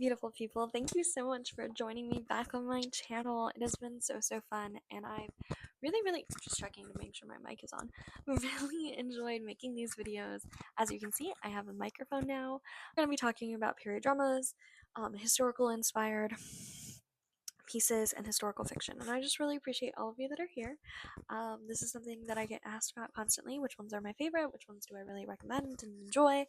beautiful people. Thank you so much for joining me back on my channel. It has been so fun, and I've really just checking to make sure my mic is on. Really enjoyed making these videos. As you can see, I have a microphone now. I'm going to be talking about period dramas, historical inspired pieces, and historical fiction, and I just really appreciate all of you that are here. This is something that I get asked about constantly: which ones are my favorite, which ones do I really recommend and enjoy,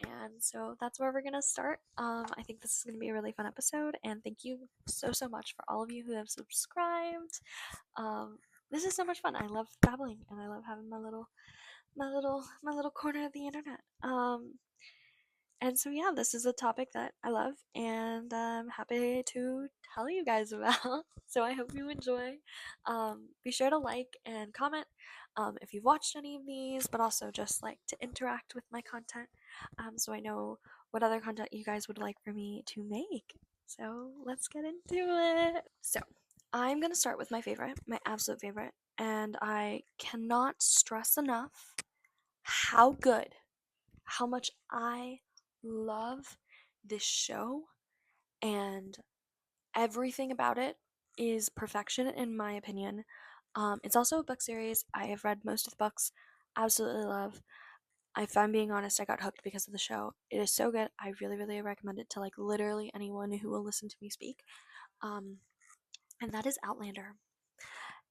and so that's where we're gonna start. I think this is gonna be a really fun episode, and thank you so much for all of you who have subscribed. This is so much fun. I love babbling, and I love having my little corner of the internet. And so, yeah, this is a topic that I love and I'm happy to tell you guys about. So, I hope you enjoy. Be sure to like and comment if you've watched any of these, but also just like to interact with my content so I know what other content you guys would like for me to make. So, let's get into it. So, I'm going to start with my favorite, my absolute favorite, and I cannot stress enough how good, how much I love this show, and everything about it is perfection in my opinion. It's also a book series. I have read most of the books. Absolutely love. If I'm being honest, I got hooked because of the show. It is so good. I really recommend it to like literally anyone who will listen to me speak. And that is Outlander.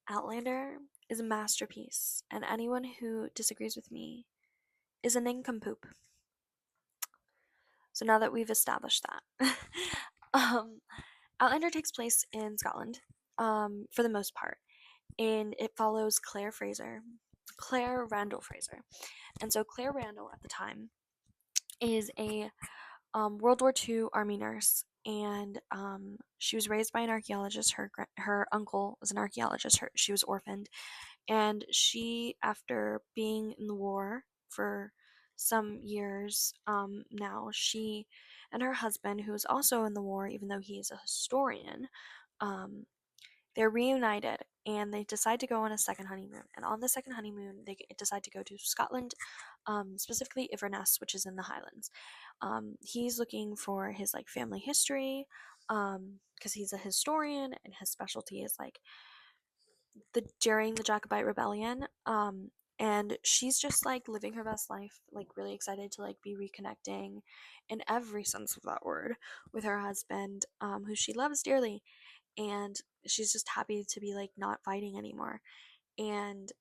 Outlander is a masterpiece, and anyone who disagrees with me is a nincompoop. So now that we've established that, um, Outlander takes place in Scotland, for the most part, and it follows Claire Randall Fraser. And so Claire Randall at the time is a World War II Army nurse, and she was raised by an archaeologist. Her uncle was an archaeologist. She was orphaned, and she, after being in the war for some years now, she and her husband, who is also in the war, even though he is a historian, um, they're reunited and they decide to go on a second honeymoon. And on the second honeymoon, they decide to go to Scotland, specifically Inverness, which is in the Highlands. He's looking for his like family history, because he's a historian and his specialty is like during the Jacobite Rebellion. And she's just like living her best life, like really excited to like be reconnecting in every sense of that word with her husband, who she loves dearly, and she's just happy to be like not fighting anymore. And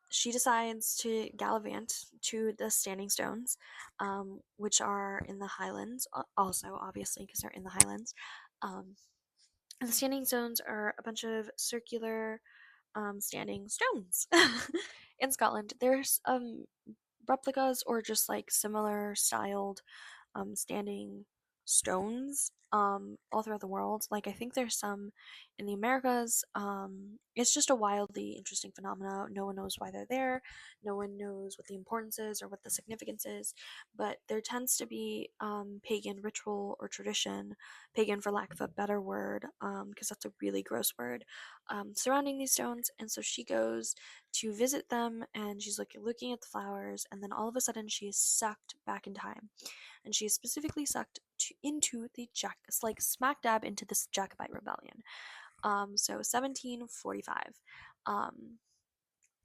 she decides to gallivant to the Standing Stones, which are in the Highlands, also obviously because they're in the Highlands. And the Standing Stones are a bunch of circular standing stones in Scotland. There's replicas or just like similar styled standing stones all throughout the world. Like I think there's some in the Americas. It's just a wildly interesting phenomena. No one knows why they're there. No one knows what the importance is or what the significance is. But there tends to be pagan ritual or tradition, pagan for lack of a better word, because that's a really gross word, surrounding these stones. And so she goes to visit them, and she's looking at the flowers, and then all of a sudden she is sucked back in time, and she is specifically sucked into the like smack dab into this Jacobite rebellion. So 1745.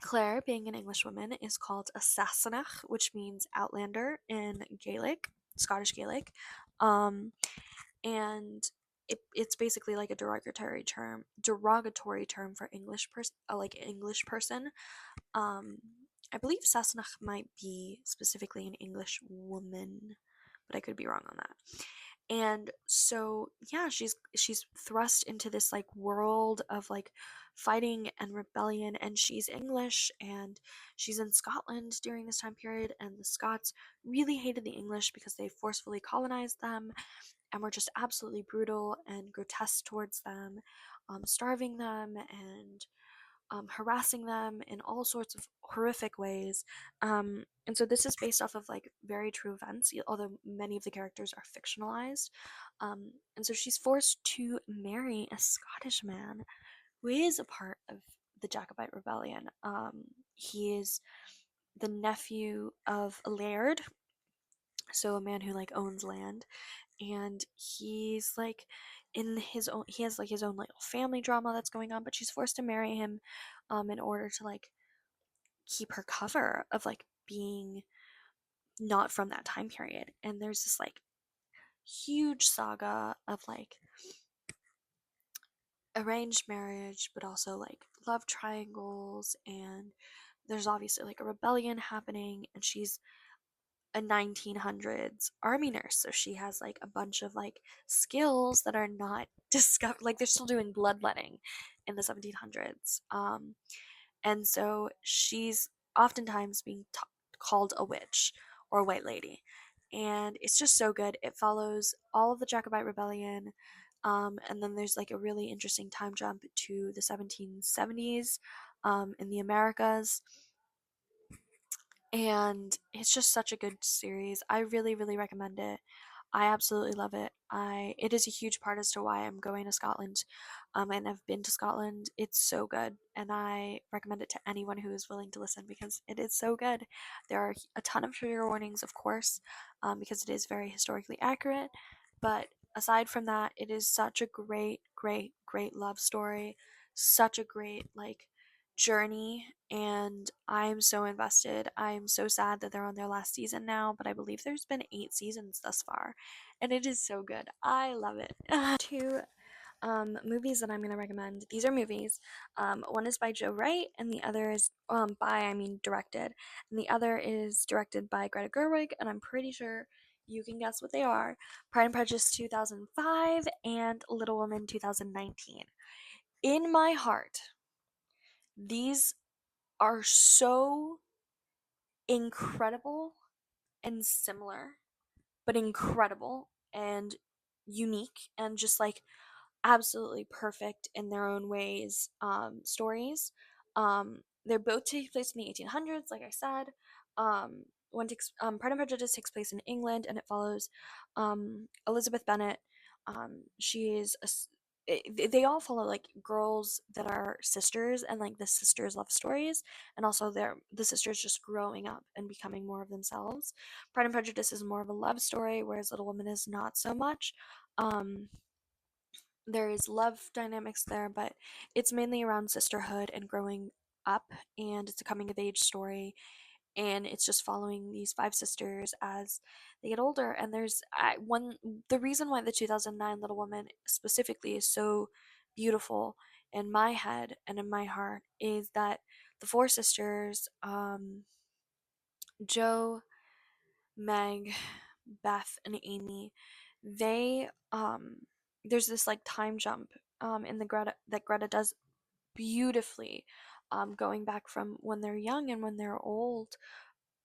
Claire, being an English woman, is called a Sassenach, which means outlander in Gaelic, Scottish Gaelic, and it's basically like a derogatory term for English person, like English person. I believe Sassenach might be specifically an English woman, but I could be wrong on that. And so yeah, she's thrust into this like world of like fighting and rebellion, and she's English and she's in Scotland during this time period, and the Scots really hated the English because they forcefully colonized them and were just absolutely brutal and grotesque towards them, starving them and harassing them in all sorts of horrific ways. And so this is based off of like very true events, although many of the characters are fictionalized. And so she's forced to marry a Scottish man who is a part of the Jacobite Rebellion. He is the nephew of a laird, so a man who like owns land, and he's like in his own he has like his own little family drama that's going on, but she's forced to marry him in order to like keep her cover of like being not from that time period. And there's this like huge saga of like arranged marriage, but also like love triangles, and there's obviously like a rebellion happening, and she's a 1900s army nurse, so she has like a bunch of like skills that are not discovered, like they're still doing bloodletting in the 1700s. And so she's oftentimes being called a witch or a white lady, and it's just so good. It follows all of the Jacobite rebellion, and then there's like a really interesting time jump to the 1770s, in the Americas, and it's just such a good series. I really, really recommend it. I absolutely love it. It is a huge part as to why I'm going to Scotland, and I've been to Scotland. It's so good, and I recommend it to anyone who is willing to listen because it is so good. There are a ton of trigger warnings, of course, because it is very historically accurate. But aside from that, it is such a great, great, great love story. Such a great like journey, and I'm so invested. I'm so sad that they're on their last season now, but I believe there's been 8 seasons thus far, and it is so good. I love it. Two movies that I'm going to recommend. These are movies. One is by Joe Wright, and the other is directed, and the other is directed by Greta Gerwig, and I'm pretty sure you can guess what they are. Pride and Prejudice 2005 and Little Women 2019. In my heart, these are so incredible and similar, but incredible and unique and just like absolutely perfect in their own ways, stories. They both take place in the 1800s, like I said. Pride and Prejudice takes place in England, and it follows Elizabeth Bennet. She is they all follow like girls that are sisters, and like the sisters' love stories, and also the sisters just growing up and becoming more of themselves. Pride and Prejudice is more of a love story, whereas Little Women is not so much. Um, there is love dynamics there, but it's mainly around sisterhood and growing up, and it's a coming of age story, and it's just following these five sisters as they get older. And there's one the reason why the 2009 Little Woman specifically is so beautiful in my head and in my heart is that the four sisters, Jo, Meg, Beth, and Amy, they there's this like time jump in the Greta does beautifully, going back from when they're young and when they're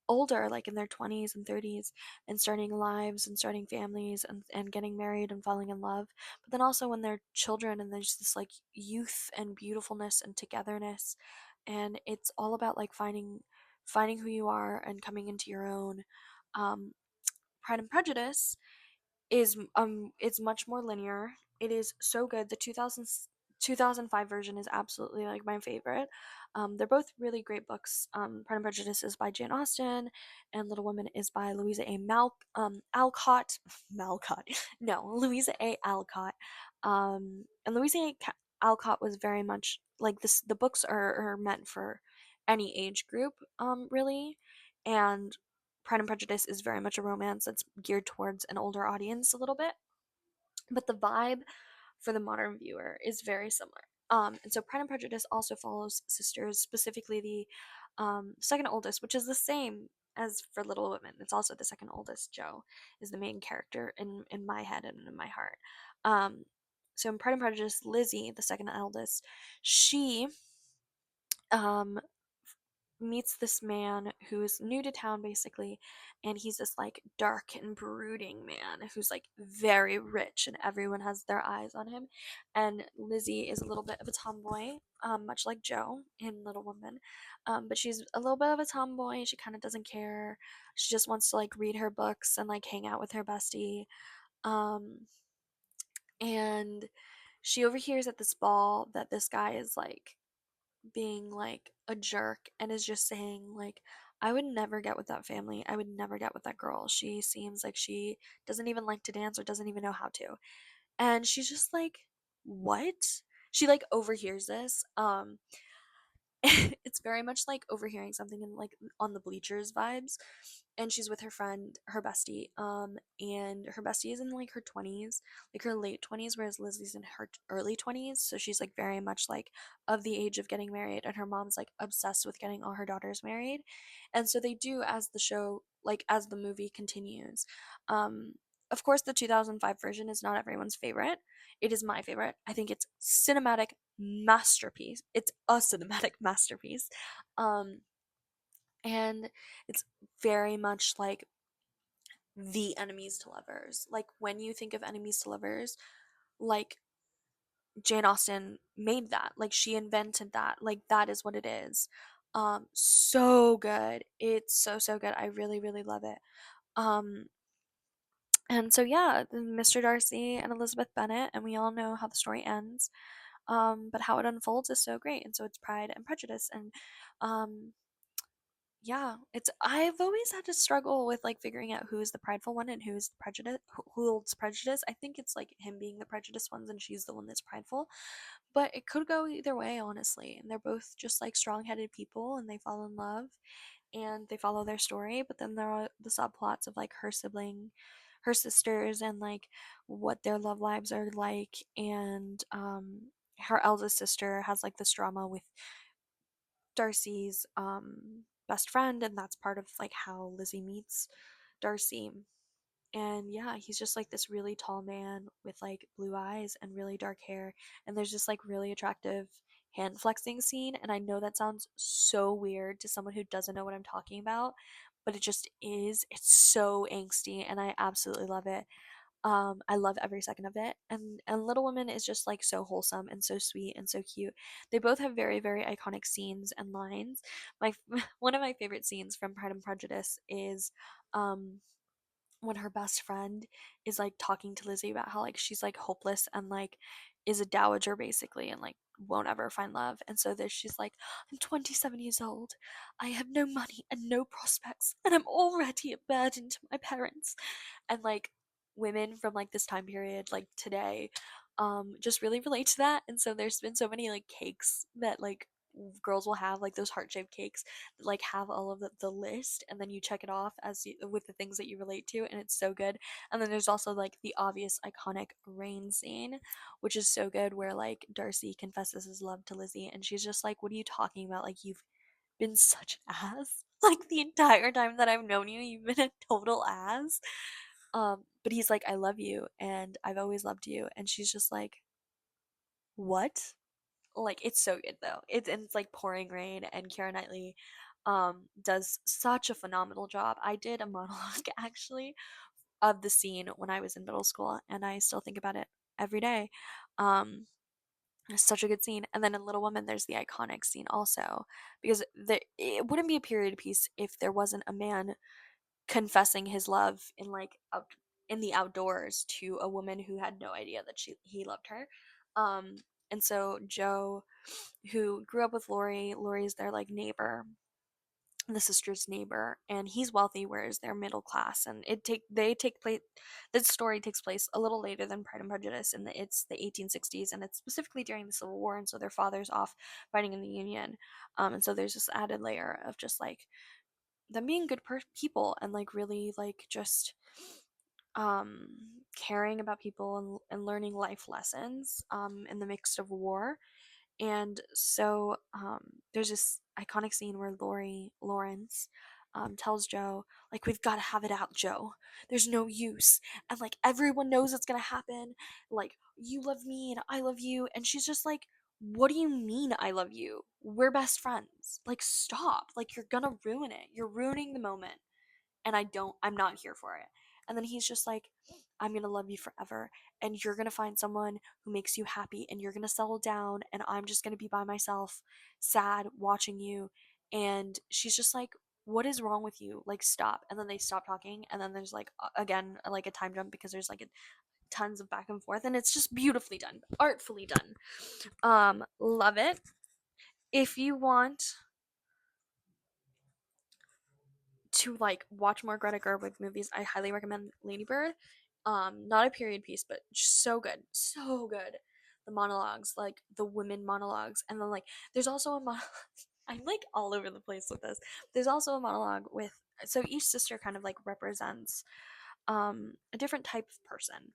older, like in their 20s and 30s, and starting lives and starting families, and getting married and falling in love, but then also when they're children, and there's this like youth and beautifulness and togetherness, and it's all about like finding who you are and coming into your own. Pride and Prejudice is it's much more linear. It is so good. The 2005 version is absolutely like my favorite. They're both really great books. Pride and Prejudice is by Jane Austen, and Little Women is by Louisa A. Alcott. Malcott. No, Louisa A. Alcott. And Alcott was very much like this. The books are meant for any age group, really, and Pride and Prejudice is very much a romance that's geared towards an older audience a little bit, but the vibe for the modern viewer is very similar. And so Pride and Prejudice also follows sisters, specifically the second oldest, which is the same as for Little Women. It's also the second oldest. Jo is the main character in my head and in my heart. So in Pride and Prejudice, Lizzie, the second eldest, she um, meets this man who's new to town basically, and he's this like dark and brooding man who's like very rich, and everyone has their eyes on him. And Lizzie is a little bit of a tomboy, much like Jo in Little Women, but she's a little bit of a tomboy. She kind of doesn't care. She just wants to like read her books and like hang out with her bestie. Um, and she overhears at this ball that this guy is like being like a jerk and is just saying like, I would never get with that family. I would never get with that girl. She seems like she doesn't even like to dance or doesn't even know how to. And she's just like, what? She like overhears this. It's very much like overhearing something in like on the bleachers vibes, and she's with her friend, her bestie, and her bestie is in like her 20s, like her late 20s, whereas Lizzie's in her early 20s, so she's like very much like of the age of getting married, and her mom's like obsessed with getting all her daughters married. And so they do, as the show, like as the movie continues. um of course, the 2005 version is not everyone's favorite. It is my favorite. I think it's cinematic masterpiece. It's a cinematic masterpiece. Um, and it's very much like the enemies to lovers. Like when you think of enemies to lovers, like Jane Austen made that. Like she invented that. Like that is what it is. So good. It's so good. I really really love it. Um, and so yeah, Mr. Darcy and Elizabeth Bennet, and we all know how the story ends. But how it unfolds is so great, and so it's Pride and Prejudice, and um, yeah, it's I've always had to struggle with like figuring out who's the prideful one and who's the prejudice, who holds prejudice. I think it's like him being the prejudiced ones and she's the one that's prideful, but it could go either way, honestly. And they're both just like strong-headed people, and they fall in love and they follow their story. But then there are the subplots of like her sisters, and like what their love lives are like, and her eldest sister has like this drama with Darcy's best friend, and that's part of like how Lizzie meets Darcy. And yeah, he's just like this really tall man with like blue eyes and really dark hair, and there's this like really attractive hand flexing scene, and I know that sounds so weird to someone who doesn't know what I'm talking about, but it just is. It's so angsty and I absolutely love it. I love every second of it. And Little Women is just like so wholesome and so sweet and so cute. They both have very very iconic scenes and lines. My one of my favorite scenes from Pride and Prejudice is um when her best friend is like talking to Lizzie about how like she's like hopeless and like is a dowager basically, and like won't ever find love. And so there she's like, I'm 27 years old. I have no money and no prospects, and I'm already a burden to my parents. And like women from like this time period, like today, just really relate to that. And so there's been so many like cakes that like girls will have, like those heart-shaped cakes that like have all of the list, and then you check it off as you, with the things that you relate to, and it's so good. And then there's also like the obvious iconic rain scene, which is so good, where like Darcy confesses his love to Lizzie and she's just like, what are you talking about? Like you've been such an ass. Like the entire time that I've known you, you've been a total ass. But he's like, I love you and I've always loved you. And she's just like, what? Like it's so good though. It's like pouring rain, and Keira Knightley does such a phenomenal job. I did a monologue actually of the scene when I was in middle school, and I still think about it every day. Um it's such a good scene. And then in Little Women there's the iconic scene also, because it wouldn't be a period piece if there wasn't a man confessing his love in like in the outdoors to a woman who had no idea that he loved her. Um, and so Joe, who grew up with Lori's their like neighbor, the sister's neighbor, and he's wealthy, whereas they're middle class. And they take place. This story takes place a little later than Pride and Prejudice, and it's the 1860s, and it's specifically during the Civil War. And so their father's off fighting in the Union, and so there's this added layer of just like them being good people, and like really like just um caring about people, and learning life lessons in the midst of war. And so there's this iconic scene where Lawrence tells Joe, like, we've got to have it out, Joe. There's no use. And like everyone knows it's gonna happen. Like, you love me and I love you. And she's just like, what do you mean I love you? We're best friends. Like, stop. Like, you're gonna ruin it. You're ruining the moment, and I'm not here for it. And then he's just like, I'm gonna love you forever, and you're gonna find someone who makes you happy, and you're gonna settle down, and I'm just gonna be by myself, sad, watching you. And she's just like, what is wrong with you? Like, stop. And then they stop talking, and then there's like again like a time jump, because there's like tons of back and forth, and it's just beautifully done, artfully done. Love it. If you want to like watch more Greta Gerwig movies, I highly recommend Lady Bird. Not a period piece, but so good, so good. The monologues, like the women monologues, and then like there's also a I'm like all over the place with this. There's also a monologue with, so each sister kind of like represents a different type of person.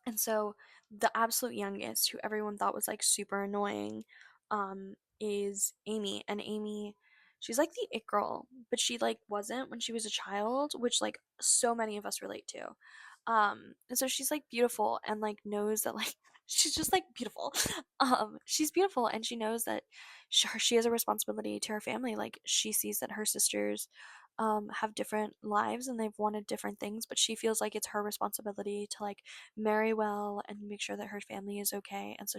And so the absolute youngest, who everyone thought was like super annoying, is Amy. And Amy, she's like the it girl, but she like wasn't when she was a child, which like so many of us relate to. And so she's like beautiful and like knows that like she's just like beautiful. She's beautiful and she knows that she has a responsibility to her family. Like she sees that her sisters have different lives and they've wanted different things, but she feels like it's her responsibility to like marry well and make sure that her family is okay. And so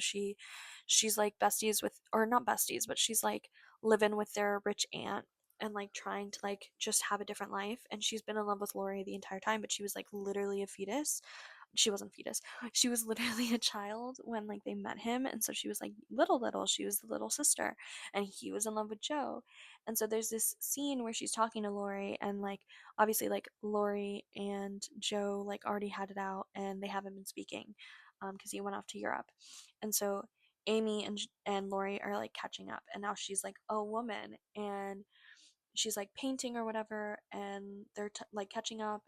she's like besties with, or not besties, but she's like living with their rich aunt and like trying to like just have a different life. And she's been in love with Lori the entire time, but she was like literally a fetus. She wasn't a fetus. She was literally a child when like they met him, and so she was like little. She was the little sister, and he was in love with Joe. And so there's this scene where she's talking to Lori, and like obviously like Lori and Joe like already had it out, and they haven't been speaking, because he went off to Europe, and so Amy and Lori are like catching up, and now she's like a woman, and she's like painting or whatever, and they're like catching up,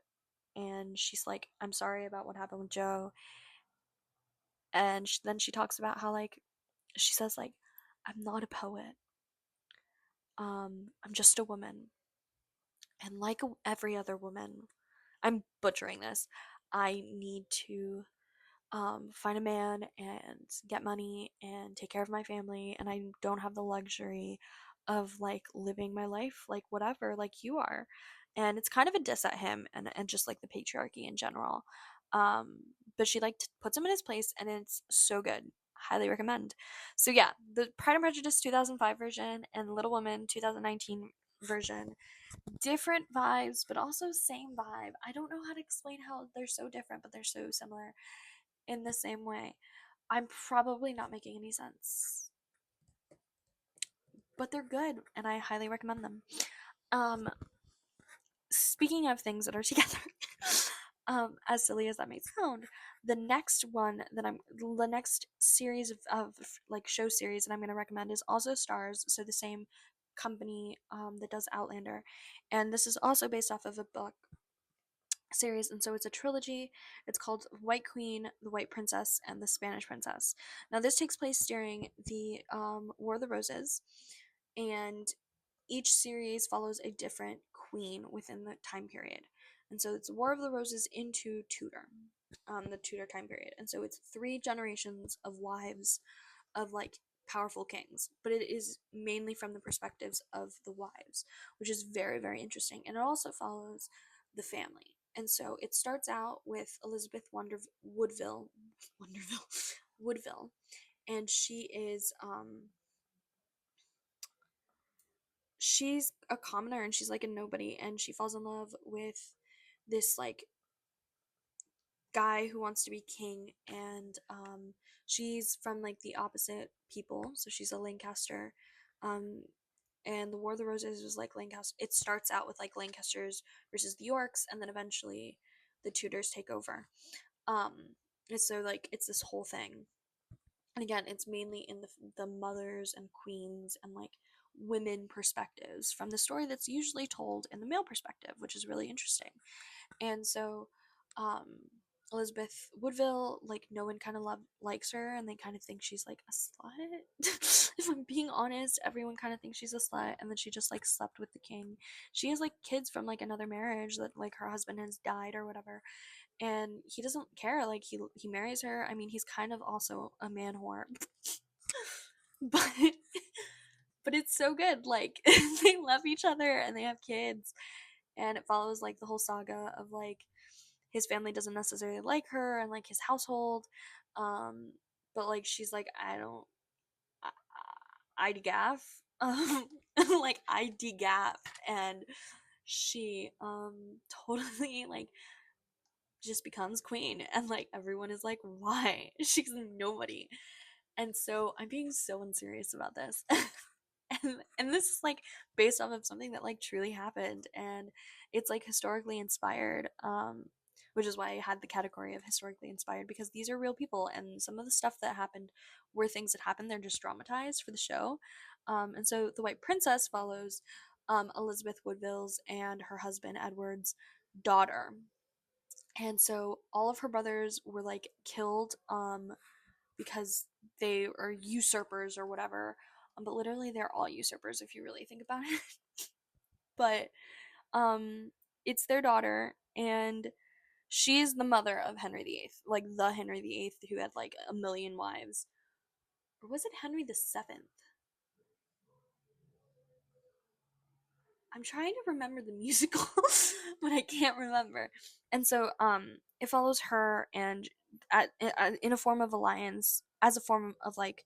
and she's like, I'm sorry about what happened with Joe. And then she talks about how like she says like, I'm not a poet, I'm just a woman, and like every other woman, I'm butchering this, I need to find a man and get money and take care of my family, and I don't have the luxury of like living my life like whatever like you are. And it's kind of a diss at him and just like the patriarchy in general. um but she like puts him in his place, and it's so good, highly recommend. So yeah, the Pride and Prejudice 2005 version and Little Women 2019 version, different vibes but also same vibe. I don't know how to explain how they're so different but they're so similar in the same way. I'm probably not making any sense, but they're good and I highly recommend them. Um, Speaking of things that are together, as silly as that may sound, the next series of like show series that I'm going to recommend is also STARZ, so the same company that does Outlander, and this is also based off of a book series, and so it's a trilogy. It's called White Queen, The White Princess, and The Spanish Princess. Now this takes place during the War of the Roses, and each series follows a different queen within the time period. And so it's War of the Roses into Tudor, the Tudor time period, and so it's 3 generations of wives of like powerful kings, but it is mainly from the perspectives of the wives, which is very, very interesting. And it also follows the family. And so it starts out with Elizabeth Woodville, Woodville, and she's a commoner and she's like a nobody, and she falls in love with this like guy who wants to be king, and she's from like the opposite people, so she's a Lancaster. um and the War of the Roses was like Lancaster, it starts out with like Lancasters versus the Yorks, and then eventually the Tudors take over. um and so like it's this whole thing, and again it's mainly in the mothers and queens and like women perspectives from the story that's usually told in the male perspective, which is really interesting. And so um Elizabeth Woodville, like no one kind of likes her, and they kind of think she's like a slut. If I'm being honest, everyone kind of thinks she's a slut, and then she just like slept with the king. She has like kids from like another marriage that like her husband has died or whatever, and he doesn't care. Like he marries her. I mean, he's kind of also a man whore. but but it's so good. Like they love each other and they have kids, and it follows like the whole saga of like his family doesn't necessarily like her and like his household. um but like she's like, I don't, I gaff, um like I gaff, and she totally like just becomes queen, and like everyone is like, why? She's nobody. And so I'm being so unserious about this. And this is like based off of something that like truly happened, and it's like historically inspired, which is why I had the category of historically inspired, because these are real people, and some of the stuff that happened were things that happened. They're just dramatized for the show. And so the White Princess follows Elizabeth Woodville's and her husband Edward's daughter. And so all of her brothers were like killed because they are usurpers or whatever. But literally, they're all usurpers if you really think about it. But um, it's their daughter, and she's the mother of Henry VIII, like the Henry VIII who had like a million wives. Or was it Henry VII? I'm trying to remember the musical, but I can't remember. And so, it follows her, and in a form of alliance, as a form of like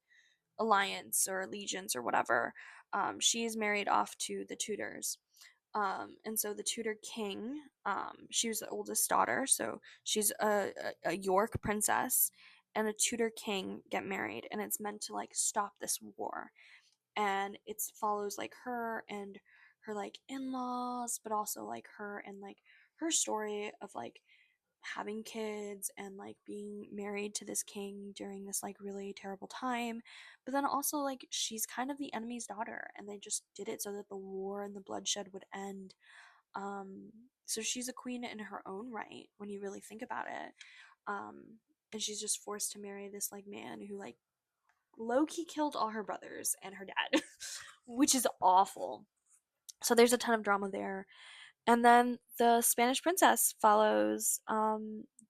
alliance or allegiance or whatever. She's married off to the Tudors. And so the Tudor king, she was the oldest daughter, so she's a York princess, and a Tudor king get married, and it's meant to like stop this war. And it follows like her and her like in-laws, but also like her and like her story of like having kids and like being married to this king during this like really terrible time. But then also like she's kind of the enemy's daughter, and they just did it so that the war and the bloodshed would end. um so she's a queen in her own right when you really think about it. And she's just forced to marry this like man who like low-key killed all her brothers and her dad, which is awful. So there's a ton of drama there. And then the Spanish princess follows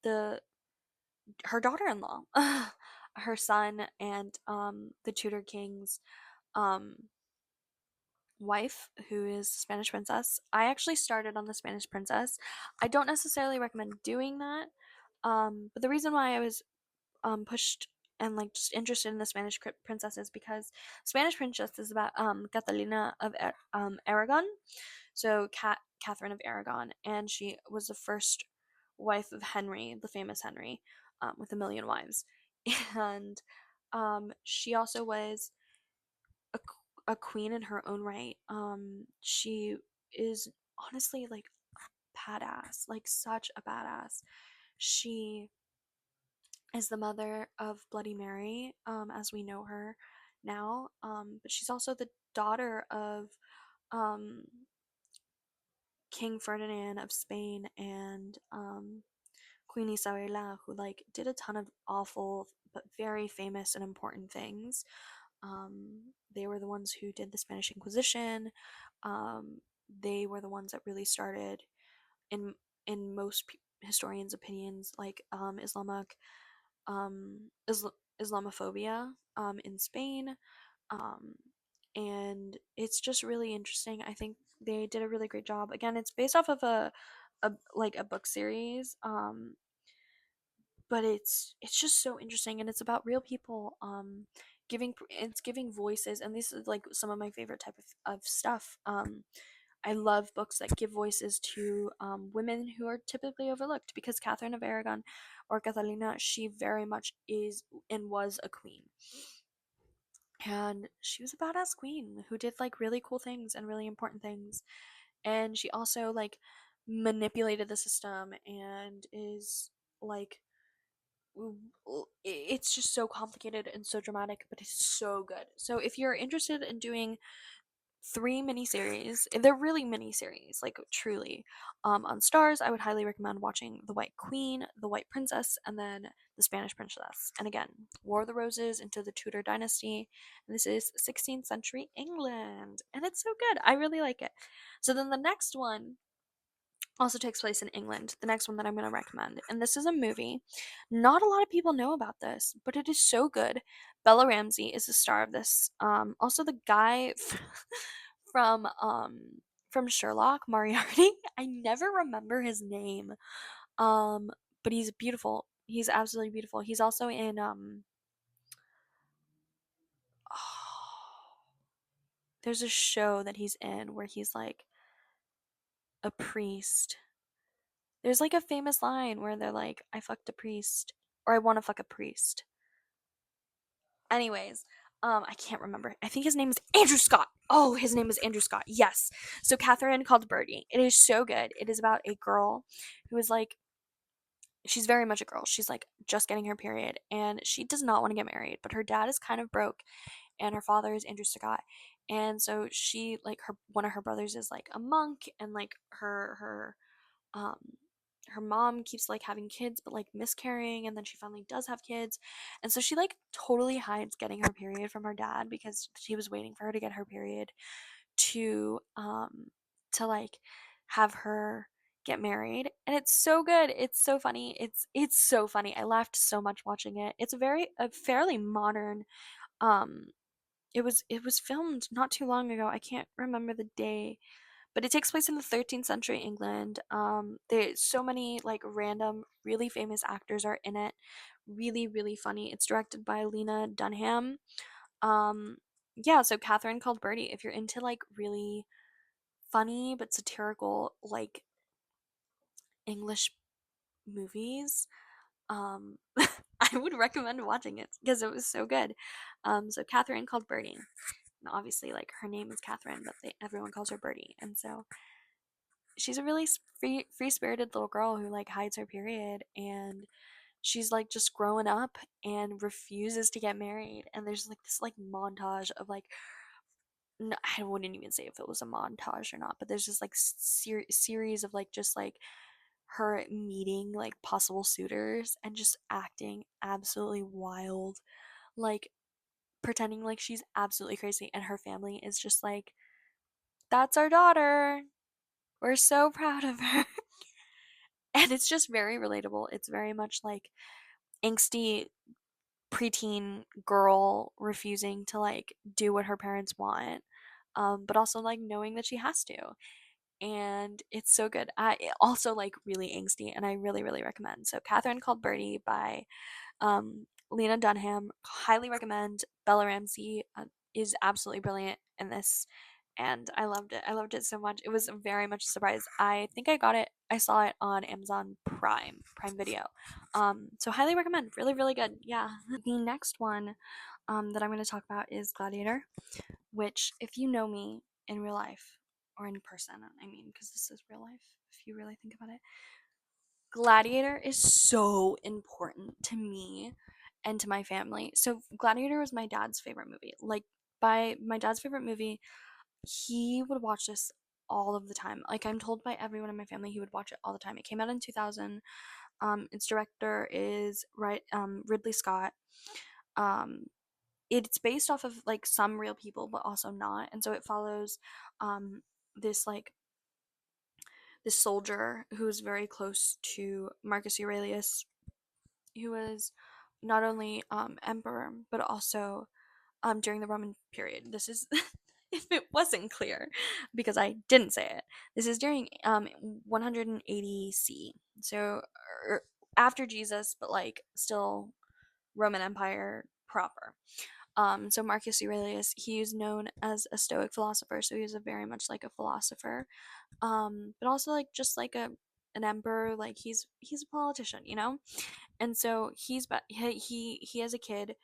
the her daughter-in-law, her son, and the Tudor king's um wife, who is Spanish princess. I actually started on the Spanish princess. I don't necessarily recommend doing that. But the reason why I was pushed and like just interested in the Spanish princess is because Spanish princess is about Catalina of Aragon. So Catherine of Aragon, and she was the first wife of Henry, the famous Henry, with a million wives. And she also was a, a queen in her own right. She is honestly like badass, like such a badass. She is the mother of Bloody Mary, as we know her now. But she's also the daughter of um, King Ferdinand of Spain and Queen Isabella, who like did a ton of awful but very famous and important things. They were the ones who did the Spanish Inquisition. They were the ones that really started in most historians' opinions, like um, Isl- Islamophobia in Spain. Um, and it's just really interesting. I think they did a really great job. Again, it's based off of a like a book series, but it's just so interesting, and it's about real people. It's giving voices, and this is like some of my favorite type of stuff. I love books that give voices to women who are typically overlooked, because Catherine of Aragon, or Catalina, she very much is and was a queen. And she was a badass queen who did like really cool things and really important things. And she also like manipulated the system and is like it's just so complicated and so dramatic, but it's so good. So if you're interested in doing three miniseries. They're really miniseries, like truly. On STARZ, I would highly recommend watching The White Queen, The White Princess, and then The Spanish Princess. And again, War of the Roses into the Tudor Dynasty. And this is 16th century England. And it's so good. I really like it. So then the next one also takes place in England, the next one that I'm going to recommend. And this is a movie. Not a lot of people know about this, but it is so good. Bella Ramsey is the star of this. Also the guy from Sherlock, Moriarty. I never remember his name. Um but he's beautiful. He's absolutely beautiful. He's also in there's a show that he's in where he's like a priest. There's like a famous line where they're like, I fucked a priest, or I want to fuck a priest. Anyways, I can't remember. I think his name is Andrew Scott. Oh, his name is Andrew Scott. Yes. So Catherine called Birdie. It is so good. It is about a girl who is like, she's very much a girl. She's like just getting her period and she does not want to get married, but her dad is kind of broke and her father is Andrew Scott. And so she like her one of her brothers is like a monk and like um her mom keeps like having kids but like miscarrying and then she finally does have kids. And so she like totally hides getting her period from her dad because she was waiting for her to get her period to like have her get married. And it's so good. It's so funny. It's so funny. I laughed so much watching it. It's a fairly modern um it was filmed not too long ago. I can't remember the day, but it takes place in the 13th century England. There's so many like random really famous actors are in it. Really really funny. It's directed by Lena Dunham. um yeah, so Catherine called Birdie, if you're into like really funny but satirical like English movies, I would recommend watching it because it was so good. So Catherine called Birdie. And obviously, like her name is Catherine, but everyone calls her Birdie, and so she's a really free spirited little girl who like hides her period, and she's like just growing up and refuses to get married. And there's like this like montage of like, no, I wouldn't even say if it was a montage or not, but there's just like series of like just like her meeting like possible suitors and just acting absolutely wild, like pretending like she's absolutely crazy, and her family is just like, that's our daughter, we're so proud of her. And it's just very relatable. It's very much like angsty preteen girl refusing to like do what her parents want, but also like knowing that she has to. And it's so good. I also like really angsty, and I really really recommend. So Catherine called Birdie by Lena Dunham. Highly recommend. Bella Ramsey is absolutely brilliant in this, and I loved it. I loved it so much. It was very much a surprise. I think I got it. I saw it on Amazon Prime Video. So highly recommend. Really really good. Yeah. The next one that I'm going to talk about is Gladiator, which if you know me in real life or in person, I mean, because this is real life. If you really think about it, Gladiator is so important to me and to my family. So Gladiator was my dad's favorite movie. Like by my dad's favorite movie, he would watch this all of the time. Like I'm told by everyone in my family he would watch it all the time. It came out in 2000. Its director is Ridley Scott. Um it's based off of like some real people but also not. And so it follows um this like this soldier who's very close to Marcus Aurelius, who was not only emperor but also during the Roman period. This is if it wasn't clear because I didn't say it. This is during 180 C. So after Jesus, but like still Roman Empire proper. So Marcus Aurelius, he is known as a Stoic philosopher, so he was a very much like a philosopher, but also like just like an emperor. Like he's a politician, you know. And so he has a kid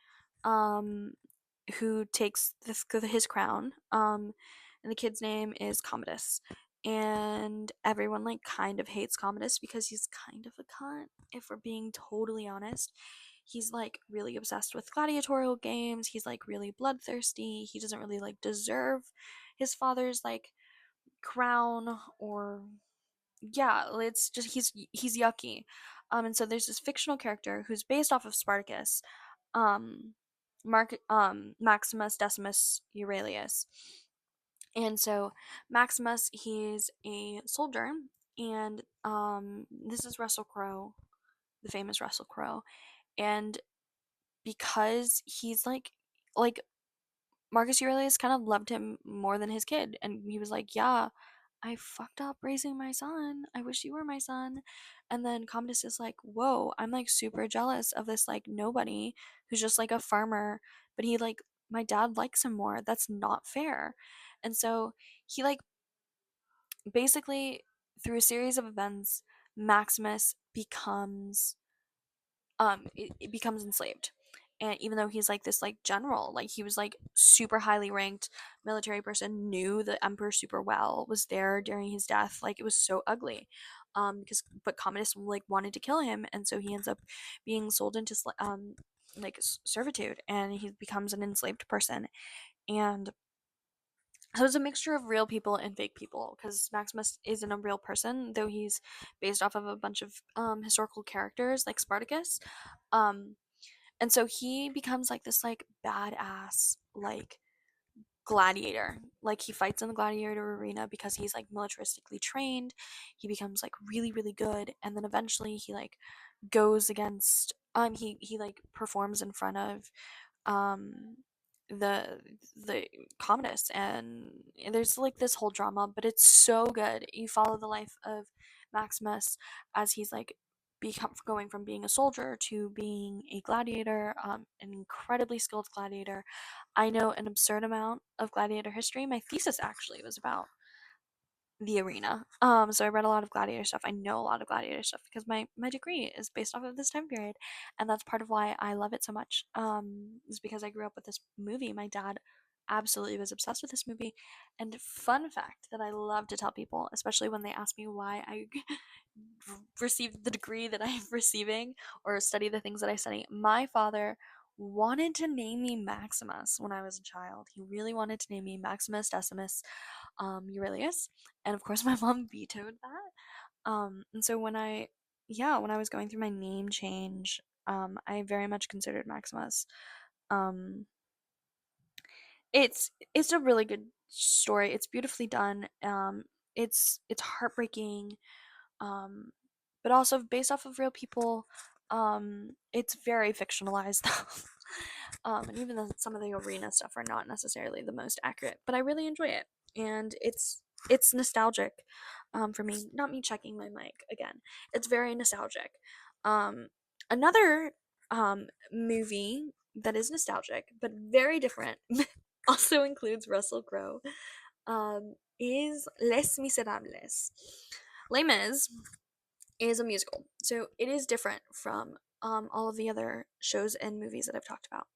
um who takes his crown, and the kid's name is Commodus. And everyone like kind of hates Commodus because he's kind of a cunt, if we're being totally honest. He's like really obsessed with gladiatorial games. He's like really bloodthirsty. He doesn't really like deserve his father's like crown, or yeah, it's just he's yucky. And so there's this fictional character who's based off of Spartacus, um Maximus Decimus Aurelius. And so Maximus, he's a soldier, and this is Russell Crowe, the famous Russell Crowe. And because he's like Marcus Aurelius kind of loved him more than his kid, and he was like, "Yeah, I fucked up raising my son. I wish you were my son." And then Commodus is like, "Whoa, I'm like super jealous of this like nobody who's just like a farmer, but he like my dad likes him more. That's not fair." And so he like basically through a series of events, Maximus becomes it becomes enslaved. and even though he's like this like general, like he was like super highly ranked military person, knew the emperor super well, was there during his death, like it was so ugly. Because but communists like wanted to kill him, and so he ends up being sold into like servitude, and he becomes an enslaved person. And so it's a mixture of real people and fake people, because Maximus isn't a real person, though he's based off of a bunch of historical characters like Spartacus. Um, and so he becomes like this like badass like gladiator. Like he fights in the gladiator arena because he's like militaristically trained. He becomes like really really good, and then eventually he like goes against he like performs in front of um the the communists, and there's like this whole drama, but it's so good. You follow the life of Maximus as he's like become going from being a soldier to being a gladiator, an incredibly skilled gladiator. I know an absurd amount of gladiator history. My thesis actually was about the arena. So I read a lot of gladiator stuff. I know a lot of gladiator stuff because my degree is based off of this time period, and that's part of why I love it so much. Is because I grew up with this movie. My dad absolutely was obsessed with this movie. And fun fact that I love to tell people, especially when they ask me why I received the degree that I'm receiving or study the things that I study. My father wanted to name me Maximus when I was a child. He really wanted to name me Maximus Decimus Aurelius, and of course my mom vetoed that. And so when I was going through my name change, I very much considered Maximus. Um, it's a really good story. It's beautifully done. It's heartbreaking, um, but also based off of real people. It's very fictionalized though. And even though some of the arena stuff are not necessarily the most accurate, but I really enjoy it, and it's nostalgic, for me. Not me checking my mic again. It's very nostalgic. Another movie that is nostalgic but very different, also includes Russell Crowe, is Les Miserables. Les Mis is a musical, so it is different from all of the other shows and movies that I've talked about.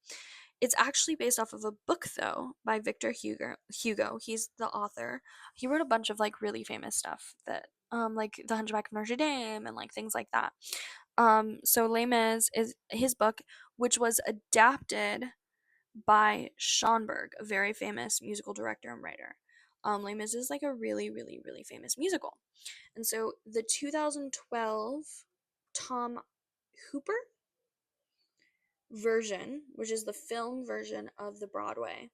It's actually based off of a book though by Victor Hugo. He's the author. He wrote a bunch of like really famous stuff that like The Hunchback of Notre Dame and like things like that. So Les Mis is his book, which was adapted by Schonberg, a very famous musical director and writer. Les Mis is like a really, really, really famous musical. And so the 2012 Tom Hooper version, which is the film version of the Broadway,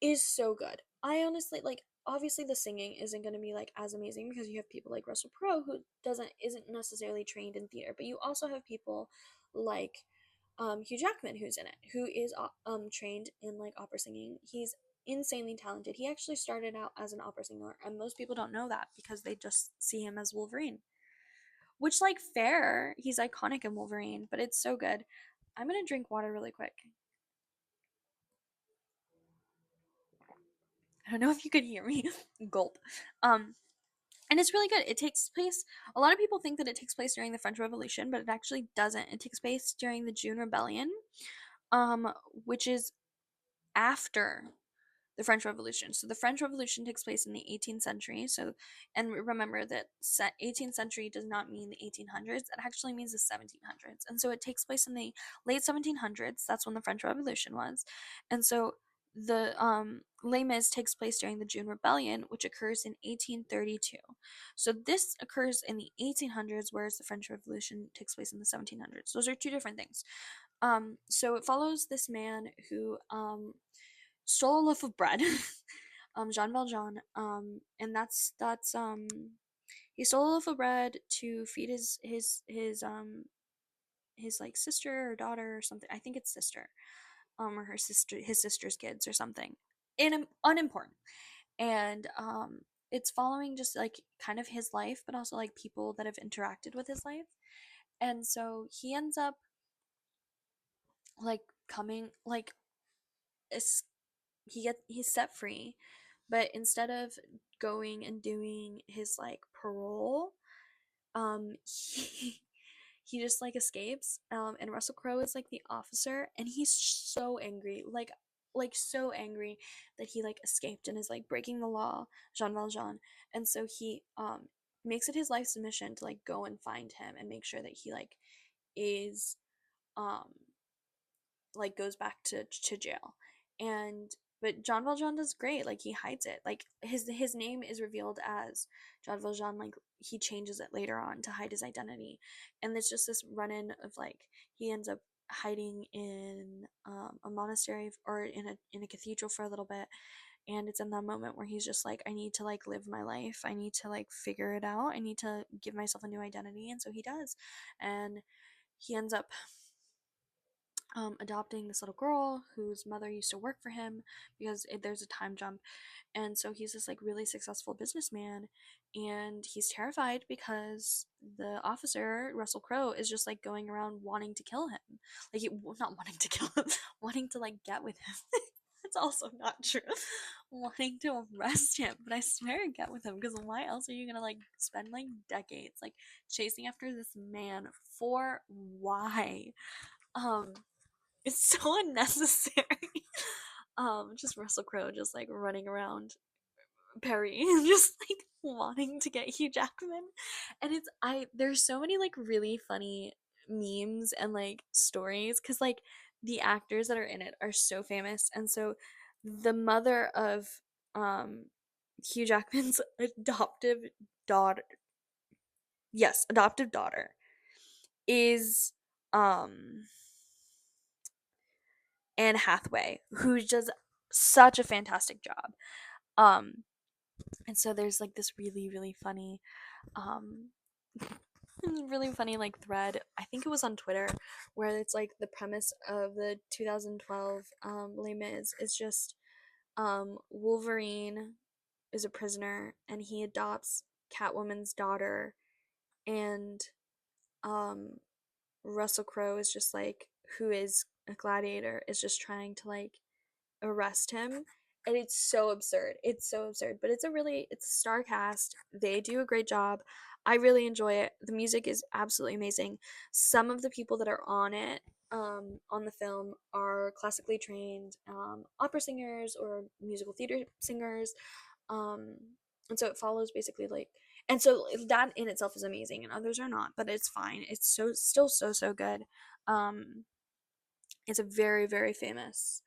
is so good. I honestly like, obviously the singing isn't going to be like as amazing because you have people like Russell Crowe who doesn't isn't necessarily trained in theater, but you also have people like Hugh Jackman who's in it, who is trained in like opera singing. He's insanely talented. He actually started out as an opera singer, and most people don't know that because they just see him as Wolverine. Which, like, fair. He's iconic in Wolverine, but it's so good. I'm gonna drink water really quick. I don't know if you could hear me gulp. Um, and it's really good. It takes place. A lot of people think that it takes place during the French Revolution, but it actually doesn't. It takes place during the June Rebellion, um, which is after the French Revolution. So the French Revolution takes place in the 18th century. So, and remember that 18th century does not mean the 1800s. It actually means the 1700s. And so it takes place in the late 1700s. That's when the French Revolution was. And so the Les Mis takes place during the June Rebellion, which occurs in 1832. So this occurs in the 1800s, whereas the French Revolution takes place in the 1700s. Those are two different things. So it follows this man who stole a loaf of bread. Jean Valjean. And that's he stole a loaf of bread to feed his like sister or daughter or something. I think it's sister. Or his sister's kids or something. Unimportant. And it's following just like kind of his life, but also like people that have interacted with his life. And so he ends up like coming like he's set free, but instead of going and doing his like parole, he he just like escapes. And Russell Crowe is like the officer, and he's so angry, like so angry that he like escaped and is like breaking the law, Jean Valjean. And so he makes it his life's mission to like go and find him and make sure that he like is um like goes back to jail. And but John Valjean does great. Like he hides it. Like his name is revealed as John Valjean. Like he changes it later on to hide his identity. And it's just this run in of like he ends up hiding in a monastery or in a cathedral for a little bit. And it's in that moment where he's just like, I need to like live my life. I need to like figure it out. I need to give myself a new identity. And so he does. And he ends up adopting this little girl whose mother used to work for him because there's a time jump. And so he's this like really successful businessman, and he's terrified because the officer Russell Crowe is just like going around wanting to kill him, like not wanting to kill him, wanting to like get with him. That's also not true. Wanting to arrest him, but I swear get with him, because why else are you gonna like spend like decades like chasing after this man for why? um it's so unnecessary. Just Russell Crowe just like running around Perry and just like wanting to get Hugh Jackman. And there's so many like really funny memes and like stories, because like the actors that are in it are so famous. And so the mother of um Hugh Jackman's adoptive daughter, yes, adoptive daughter, is um Anne Hathaway, who does such a fantastic job. Um, and so there's like this really funny, um, really funny like thread. I think it was on Twitter, where it's like the premise of the 2012 Les Mis is just Wolverine is a prisoner and he adopts Catwoman's daughter, and um, Russell Crowe is just like, who is a gladiator, is just trying to like arrest him. And it's so absurd, but it's a star cast. They do a great job. I really enjoy it. The music is absolutely amazing. Some of the people that are on it, on the film, are classically trained opera singers or musical theater singers. um and so it follows basically like, and so that in itself is amazing, and others are not, but it's fine. It's so still so good. It's a very famous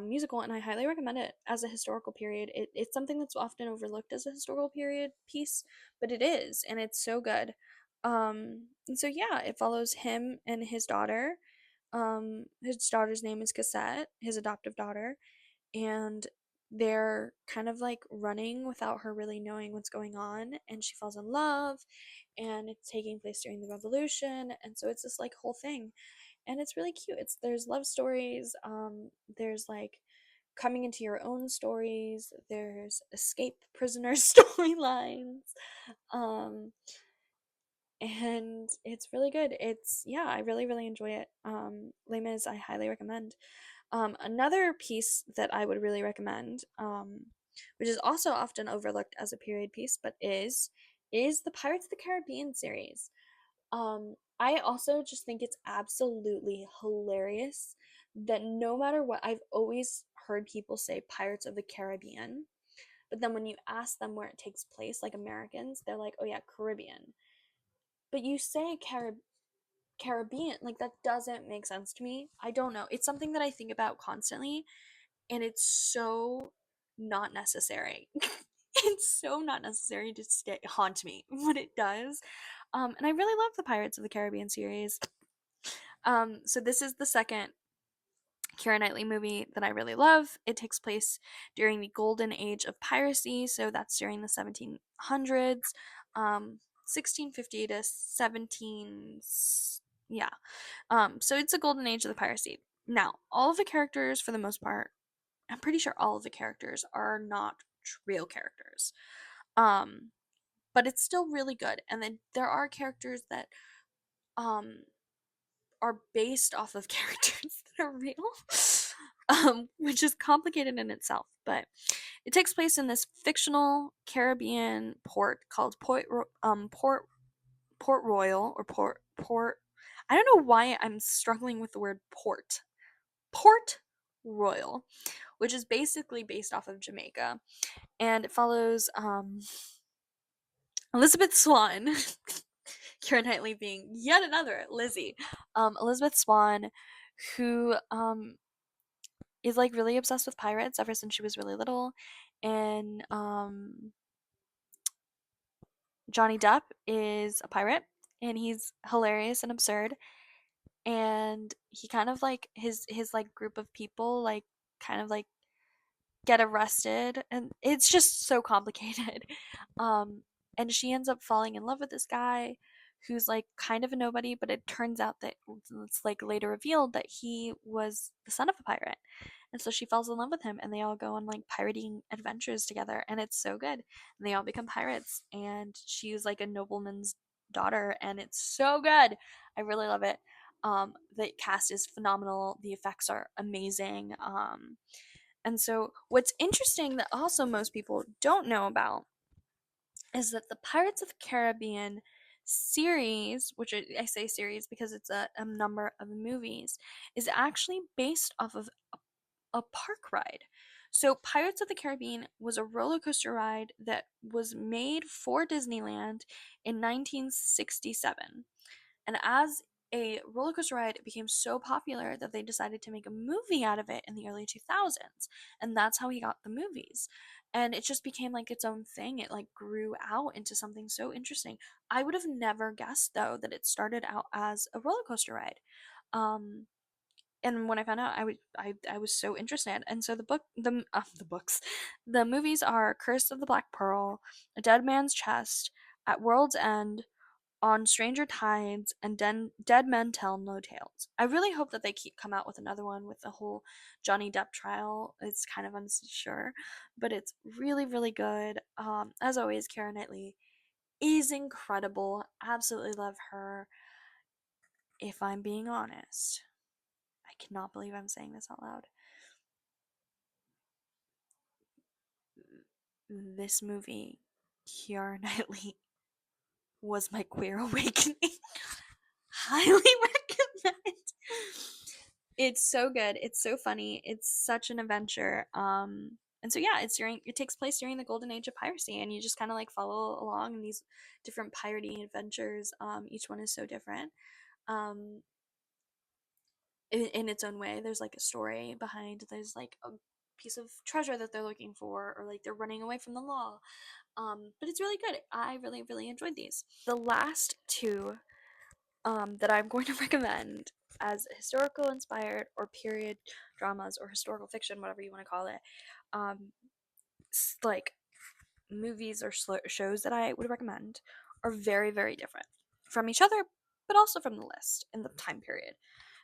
musical, and I highly recommend it as a historical period. It's something that's often overlooked as a historical period piece, but it is, and it's so good. And so yeah, it follows him and his daughter. His daughter's name is Cassette, his adoptive daughter, and they're kind of like running without her really knowing what's going on, and she falls in love, and it's taking place during the revolution, and so it's this like whole thing, and it's really cute. There's love stories, there's like coming into your own stories, there's escape prisoner storylines, um and it's really good. It's yeah, I really enjoy it. Les Mis, I highly recommend. Another piece that I would really recommend, which is also often overlooked as a period piece, but is the Pirates of the Caribbean series. I also just think it's absolutely hilarious that no matter what, I've always heard people say Pirates of the Caribbean, but then when you ask them where it takes place, like Americans, they're like, oh yeah, Caribbean. But you say Caribbean, like that doesn't make sense to me. I don't know. It's something that I think about constantly, and it's so not necessary. It's so not necessary to haunt me, but it does. And I really love the Pirates of the Caribbean series. So this is the second Keira Knightley movie that I really love. It takes place during the golden age of piracy, so that's during the 1700s, 1650 to 17, yeah. So it's a golden age of the piracy. Now, all of the characters, for the most part, I'm pretty sure all of the characters are not real characters. Um, but it's still really good. And then there are characters that um are based off of characters that are real, which is complicated in itself. But it takes place in this fictional Caribbean port called Port Royal, or Port. I don't know why I'm struggling with the word port. Port Royal, which is basically based off of Jamaica, and it follows Elizabeth Swann, Keira Knightley being yet another Lizzie, Elizabeth Swann, who is like really obsessed with pirates ever since she was really little, and Johnny Depp is a pirate, and he's hilarious and absurd, and he kind of like his like group of people like kind of like get arrested, and it's just so complicated. um and she ends up falling in love with this guy who's like kind of a nobody, but it turns out that it's like later revealed that he was the son of a pirate, and so she falls in love with him, and they all go on like pirating adventures together, and it's so good, and they all become pirates, and she's like a nobleman's daughter, and it's so good. I really love it. The cast is phenomenal, the effects are amazing. And so, what's interesting that also most people don't know about is that the Pirates of the Caribbean series, which I say series because it's a number of movies, is actually based off of a park ride. So, Pirates of the Caribbean was a roller coaster ride that was made for Disneyland in 1967. And as a roller coaster ride, it became so popular that they decided to make a movie out of it in the early 2000s. And that's how he got the movies. And it just became like its own thing. It like grew out into something so interesting. I would have never guessed though that it started out as a roller coaster ride. Um, and when I found out, I was so interested. And so the books, the movies are Curse of the Black Pearl, A Dead Man's Chest, At World's End, On Stranger Tides, and Dead Men Tell No Tales. I really hope that they come out with another one with the whole Johnny Depp trial. It's kind of unsure, but it's really, really good. As always, Keira Knightley is incredible. Absolutely love her. If I'm being honest, I cannot believe I'm saying this out loud. This movie, Keira Knightley, was my queer awakening. Highly recommend. It's so good. It's so funny. It's such an adventure. And so yeah, it takes place during the golden age of piracy, and you just kind of like follow along in these different pirating adventures. Each one is so different. Um, in its own way. There's like a story behind. There's like a piece of treasure that they're looking for, or like they're running away from the law. But it's really good. I really, really enjoyed these. The last two that I'm going to recommend as historical inspired or period dramas or historical fiction, whatever you want to call it, um, like movies or shows that I would recommend are very, very different from each other, but also from the list in the time period.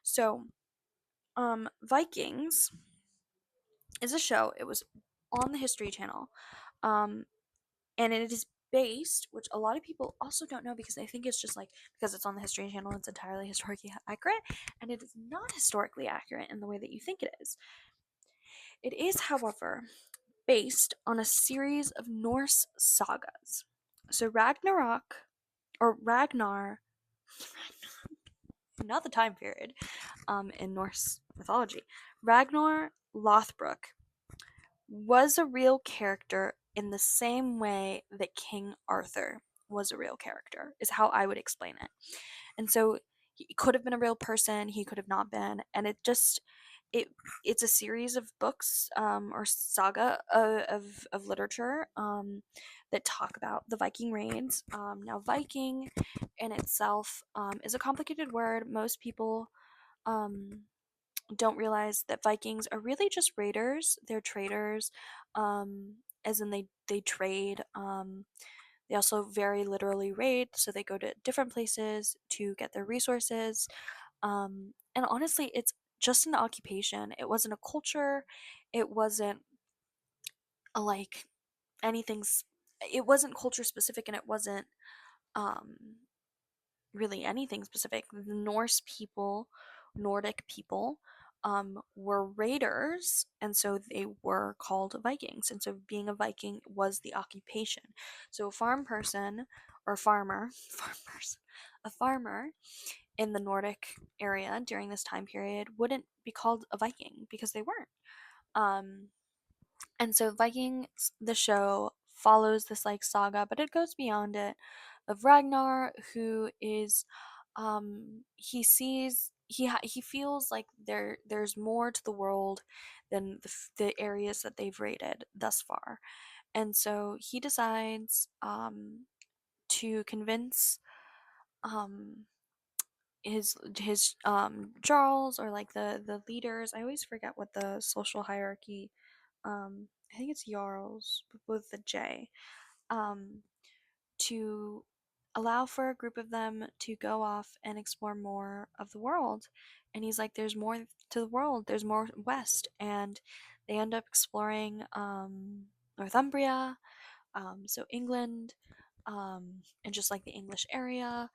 So, Vikings is a show. It was on the History Channel, um, and it is based, which a lot of people also don't know because they think it's just like because it's on the History Channel, it's entirely historically accurate, and it is not historically accurate in the way that you think it is. It is, however, based on a series of Norse sagas. So Ragnarok, or Ragnar, not the time period, in Norse mythology, Ragnar Lothbrok was a real character in the same way that King Arthur was a real character, is how I would explain it. And so he could have been a real person, he could have not been, and it it's a series of books, or saga of literature, that talk about the Viking raids. Now, Viking in itself, is a complicated word. Most people um, don't realize that Vikings are really just raiders. They're traders, as in they trade. They also very literally raid, so they go to different places to get their resources. And honestly, it's just an occupation. It wasn't a culture. It wasn't a, like anything's. It wasn't culture specific, and it wasn't um, really anything specific. The Norse people, Nordic people, were raiders, and so they were called Vikings. And so being a Viking was the occupation. So a farm person or farmer, farmers, a farmer in the Nordic area during this time period wouldn't be called a Viking because they weren't. Um, and so Vikings, the show, follows this like saga, but it goes beyond it of Ragnar, who is, he sees, he feels like there's more to the world than the areas that they've raided thus far, and so he decides to convince um his jarls, or like the leaders. I always forget what the social hierarchy, I think it's jarls with the J, um to allow for a group of them to go off and explore more of the world. And he's like, there's more to the world, there's more west. And they end up exploring Northumbria, so England, and just like the English area.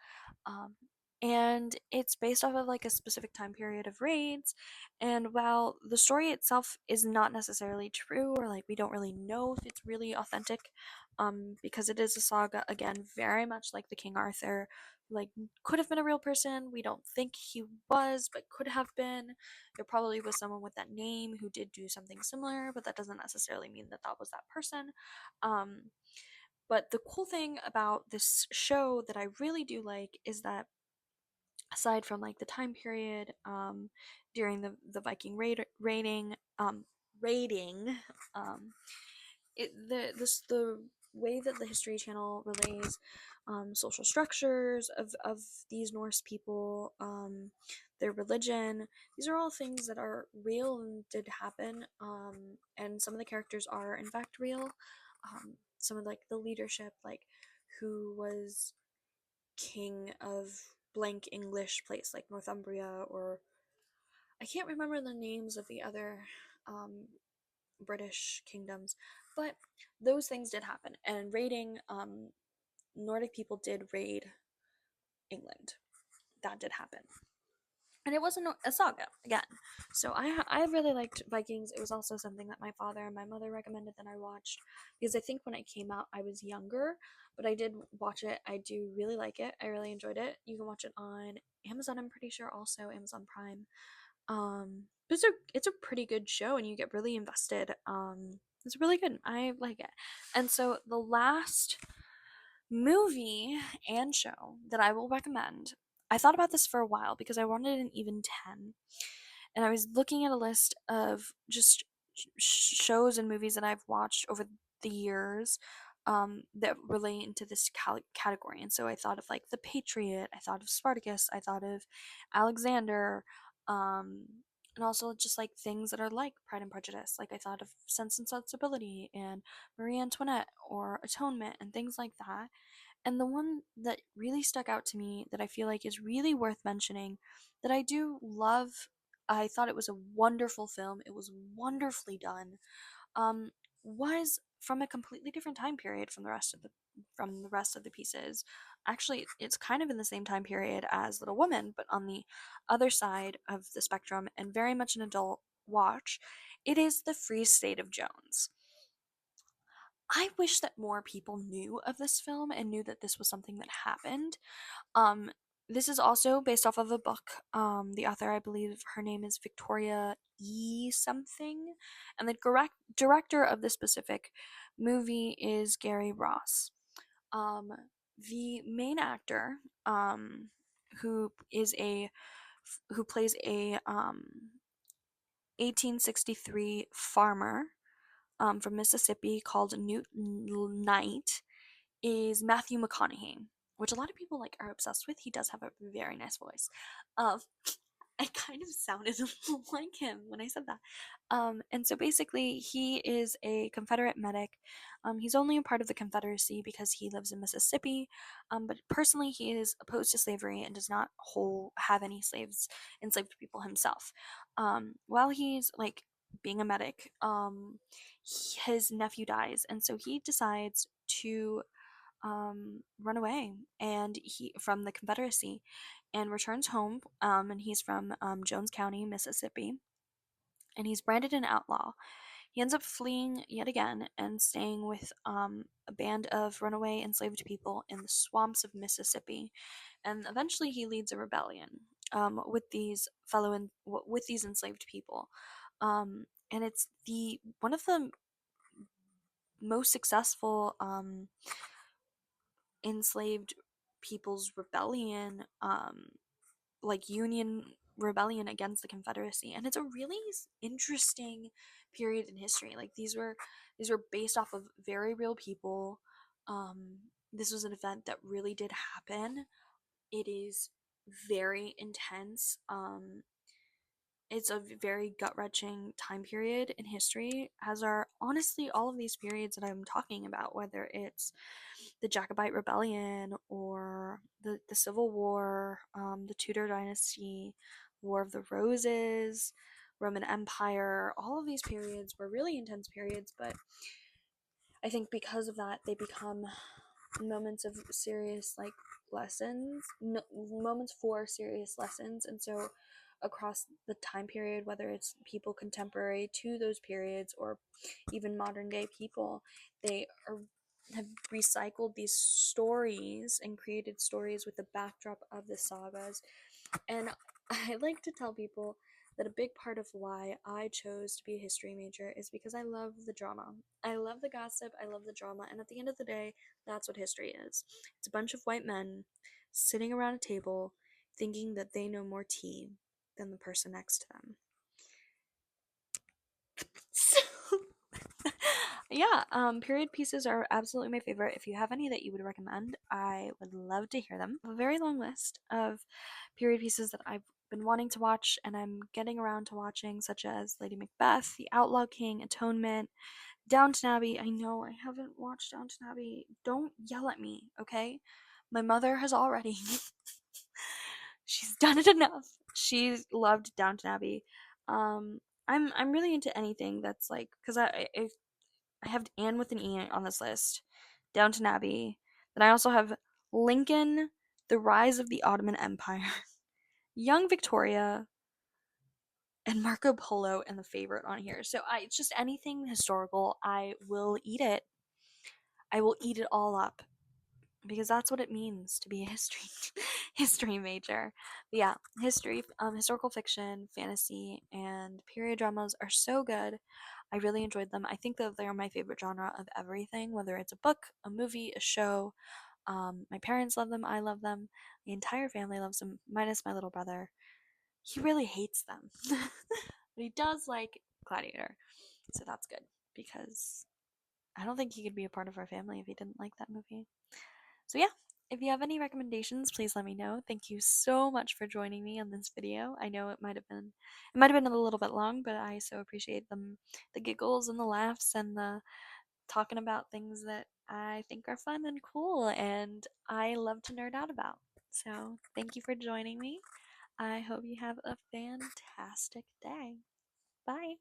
Um, and it's based off of like a specific time period of raids. And while the story itself is not necessarily true, or like we don't really know if it's really authentic, because it is a saga, again, very much like the King Arthur, like could have been a real person. We don't think he was, but could have been. There probably was someone with that name who did do something similar, but that doesn't necessarily mean that that was that person. Um, but the cool thing about this show that I really do like is that, aside from like the time period, during the Viking raiding, um, the way that the History Channel relays social structures of these Norse people, their religion. These are all things that are real and did happen, and some of the characters are in fact real. Some of like the leadership, like who was king of blank English place, like Northumbria, or I can't remember the names of the other um, British kingdoms, but those things did happen. And raiding, Nordic people did raid England. That did happen. And it wasn't a saga again. So I really liked Vikings. It was also something that my father and my mother recommended that I watched, because I think when it came out I was younger, but I did watch it. I do really like it. I really enjoyed it. You can watch it on Amazon, I'm pretty sure, also Amazon Prime. It's a pretty good show, and you get really invested. It's really good. I like it. And so the last movie and show that I will recommend, I thought about this for a while because I wanted an even 10. And I was looking at a list of just shows and movies that I've watched over the years, that relate into this category. And so I thought of like The Patriot, I thought of Spartacus, I thought of Alexander, um, and also just like things that are like Pride and Prejudice. Like I thought of Sense and Sensibility and Marie Antoinette or Atonement and things like that. And the one that really stuck out to me that I feel like is really worth mentioning, that I do love, I thought it was a wonderful film, it was wonderfully done, um, was from a completely different time period from the rest of the pieces. Actually, it's kind of in the same time period as Little Women, but on the other side of the spectrum, and very much an adult watch. It is The Free State of Jones. I wish that more people knew of this film and knew that this was something that happened. Um, this is also based off of a book. The author, I believe her name is Victoria E. something, and the director of this specific movie is Gary Ross. Um, the main actor, who is a who plays a 1863 farmer, from Mississippi called Newt Knight, is Matthew McConaughey, which a lot of people like are obsessed with. He does have a very nice voice. Um, I kind of sounded like him when I said that. And so basically, he is a Confederate medic. He's only a part of the Confederacy because he lives in Mississippi. But personally, he is opposed to slavery and does not have any enslaved people himself. While he's like being a medic, his nephew dies, and so he decides to run away and he from the Confederacy, and returns home. And he's from Jones County, Mississippi, and he's branded an outlaw. He ends up fleeing yet again and staying with a band of runaway enslaved people in the swamps of Mississippi, and eventually he leads a rebellion with with these enslaved people, and it's the one of the most successful enslaved people's rebellion, like Union rebellion against the Confederacy, and it's a really interesting period in history. Like these were based off of very real people. Um, this was an event that really did happen. It is very intense. It's a very gut wrenching time period in history, as are honestly all of these periods that I'm talking about, whether it's the Jacobite Rebellion or the Civil War, the Tudor Dynasty, War of the Roses, Roman Empire. All of these periods were really intense periods, but I think because of that, they become moments of serious like lessons, no, moments for serious lessons, and so across the time period, whether it's people contemporary to those periods or even modern day people, they are have recycled these stories and created stories with the backdrop of the sagas. And I like to tell people that a big part of why I chose to be a history major is because I love the drama. I love the gossip, I love the drama, and at the end of the day, that's what history is. It's a bunch of white men sitting around a table thinking that they know more tea than the person next to them. So, yeah, period pieces are absolutely my favorite. If you have any that you would recommend, I would love to hear them. I have a very long list of period pieces that I've been wanting to watch and I'm getting around to watching, such as Lady Macbeth, The Outlaw King, Atonement, Downton Abbey. I know I haven't watched Downton Abbey. Don't yell at me, okay? My mother has already. She's done it enough. She's loved Downton Abbey. Um, I'm really into anything that's like, because I have Anne with an E on this list, Downton Abbey. Then I also have Lincoln, The Rise of the Ottoman Empire, Young Victoria, and Marco Polo and The Favorite on here. So it's just anything historical. I will eat it. I will eat it all up because that's what it means to be a history major. But yeah, historical fiction, fantasy, and period dramas are so good. I really enjoyed them. I think that they're my favorite genre of everything, whether it's a book, a movie, a show. My parents love them. I love them. The entire family loves them, minus my little brother. He really hates them, but he does like Gladiator, so that's good because I don't think he could be a part of our family if he didn't like that movie. So yeah, if you have any recommendations, please let me know. Thank you so much for joining me on this video. I know it might have been a little bit long, but I so appreciate the giggles and the laughs and the talking about things that I think are fun and cool and I love to nerd out about. So, thank you for joining me. I hope you have a fantastic day. Bye.